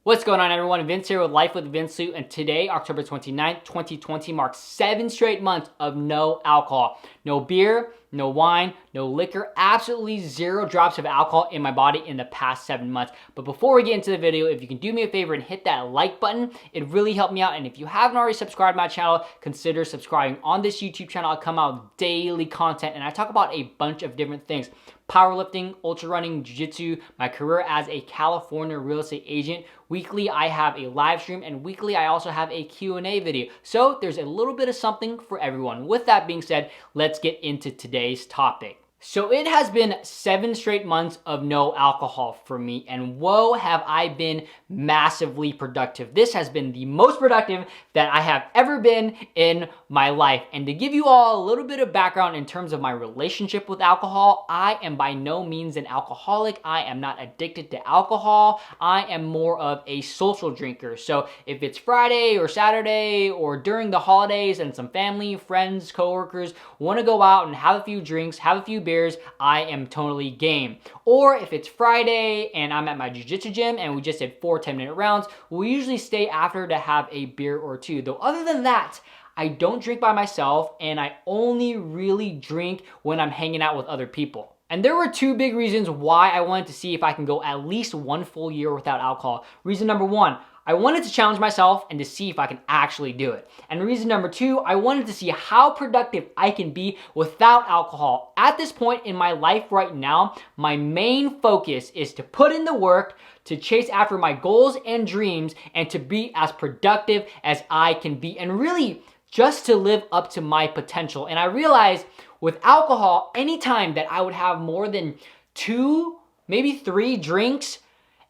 What's going on, everyone? Vince here with Life with Vince Luu, and today, October 29th, 2020, marks 7 straight months of no alcohol. No beer, no wine, no liquor, absolutely 0 drops of alcohol in my body in the past 7 months. But before we get into the video, if you can do me a favor and hit that like button, it really helped me out. And if you haven't already subscribed to my channel, consider subscribing. On this YouTube channel, I come out with daily content, and I talk about a bunch of different things. Powerlifting, ultra running, jiu-jitsu, my career as a California real estate agent. Weekly, I have a live stream, and weekly, I also have a Q&A video. So there's a little bit of something for everyone. With that being said, let's get into today's topic. So it has been 7 straight months of no alcohol for me, and whoa, have I been massively productive. This has been the most productive that I have ever been in my life. And to give you all a little bit of background in terms of my relationship with alcohol, I am by no means an alcoholic. I am not addicted to alcohol. I am more of a social drinker. So if it's Friday or Saturday or during the holidays and some family, friends, coworkers want to go out and have a few drinks, have a few beers, I am totally game. Or if it's Friday and I'm at my jiu-jitsu gym and we just did 4 10-minute rounds, we usually stay after to have a beer or two. Though other than that, I don't drink by myself, and I only really drink when I'm hanging out with other people. And there were 2 big reasons why I wanted to see if I can go at least 1 full year without alcohol. Reason number 1, I wanted to challenge myself and to see if I can actually do it. And reason number 2, I wanted to see how productive I can be without alcohol. At this point in my life right now, my main focus is to put in the work, to chase after my goals and dreams, and to be as productive as I can be, and really just to live up to my potential. And I realized with alcohol, anytime that I would have more than 2, maybe 3 drinks,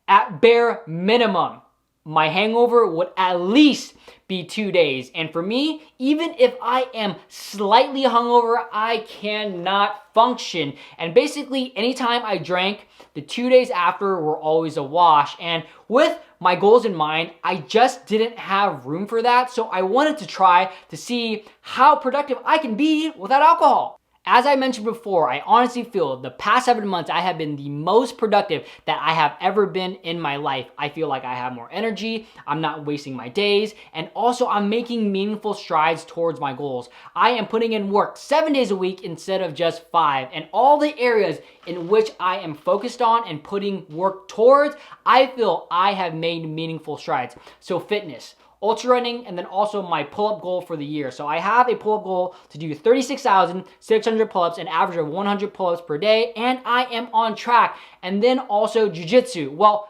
at bare minimum, my hangover would at least be 2 days. And for me, even if I am slightly hungover, I cannot function. And basically, anytime I drank, the 2 days after were always a wash. And with my goals in mind, I just didn't have room for that. So I wanted to try to see how productive I can be without alcohol. As I mentioned before, I honestly feel the past 7 months I have been the most productive that I have ever been in my life. I feel like I have more energy, I'm not wasting my days, and also I'm making meaningful strides towards my goals. I am putting in work 7 days a week instead of just 5, and all the areas in which I am focused on and putting work towards, I feel I have made meaningful strides. So fitness, ultra running, and then also my pull-up goal for the year. So I have a pull-up goal to do 36,600 pull-ups, an average of 100 pull-ups per day, and I am on track. And then also jiu-jitsu. Well,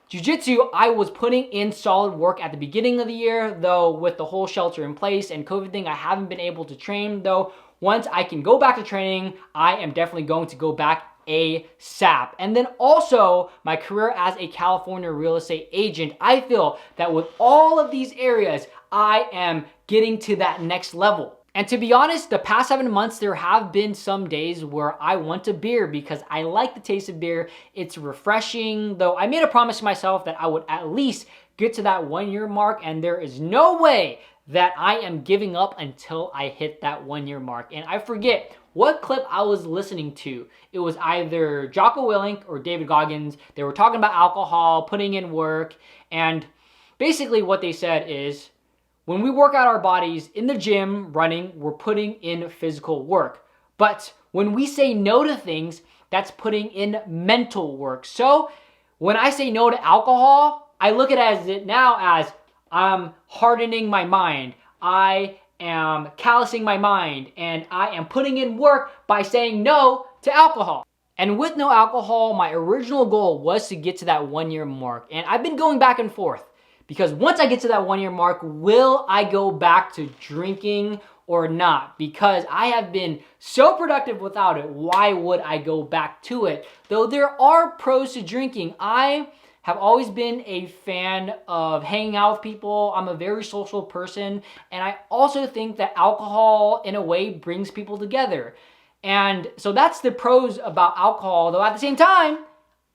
jiu-jitsu, I was putting in solid work at the beginning of the year, though with the whole shelter in place and COVID thing, I haven't been able to train, though once I can go back to training, I am definitely going to go back ASAP. And then also my career as a California real estate agent, I feel that with all of these areas, I am getting to that next level. And to be honest, the past 7 months, there have been some days where I want a beer because I like the taste of beer. It's refreshing, though I made a promise to myself that I would at least get to that 1 year mark, and there is no way that I am giving up until I hit that 1 year mark. And I forget what clip I was listening to. It was either Jocko Willink or David Goggins. They were talking about alcohol, putting in work, and basically what they said is, when we work out our bodies in the gym, running, we're putting in physical work. But when we say no to things, that's putting in mental work. So when I say no to alcohol, I look at it now as I'm hardening my mind. I am callousing my mind, and I am putting in work by saying no to alcohol. And with no alcohol, my original goal was to get to that 1 year mark. And I've been going back and forth because once I get to that 1 year mark, will I go back to drinking or not? Because I have been so productive without it, why would I go back to it? Though there are pros to drinking. I have always been a fan of hanging out with people. I'm a very social person, and I also think that alcohol, in a way, brings people together. And so that's the pros about alcohol, though at the same time,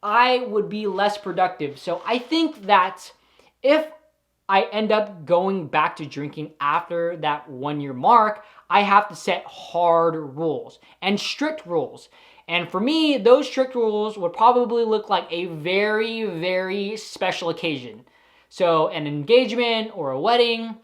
I would be less productive. So I think that if I end up going back to drinking after that 1 year mark, I have to set hard rules and strict rules. And for me, those strict rules would probably look like a very, very special occasion. So an engagement or a wedding.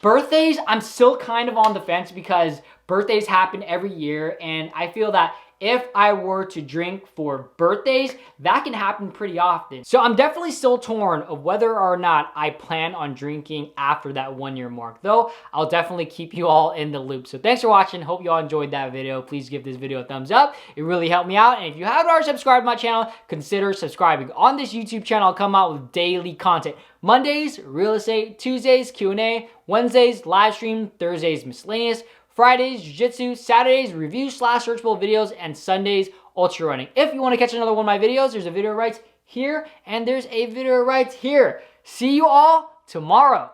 Birthdays, I'm still kind of on the fence because birthdays happen every year, and I feel that if I were to drink for birthdays, that can happen pretty often. So I'm definitely still torn of whether or not I plan on drinking after that 1 year mark, though I'll definitely keep you all in the loop. So thanks for watching. Hope you all enjoyed that video. Please give this video a thumbs up. It really helped me out. And if you haven't already subscribed to my channel, consider subscribing. On this YouTube channel, I'll come out with daily content. Mondays, real estate. Tuesdays, Q&A. Wednesdays, live stream. Thursdays, miscellaneous. Fridays, jiu-jitsu. Saturdays, review/searchable videos. And Sundays, ultra running. If you want to catch another one of my videos, there's a video right here and there's a video right here. See you all tomorrow.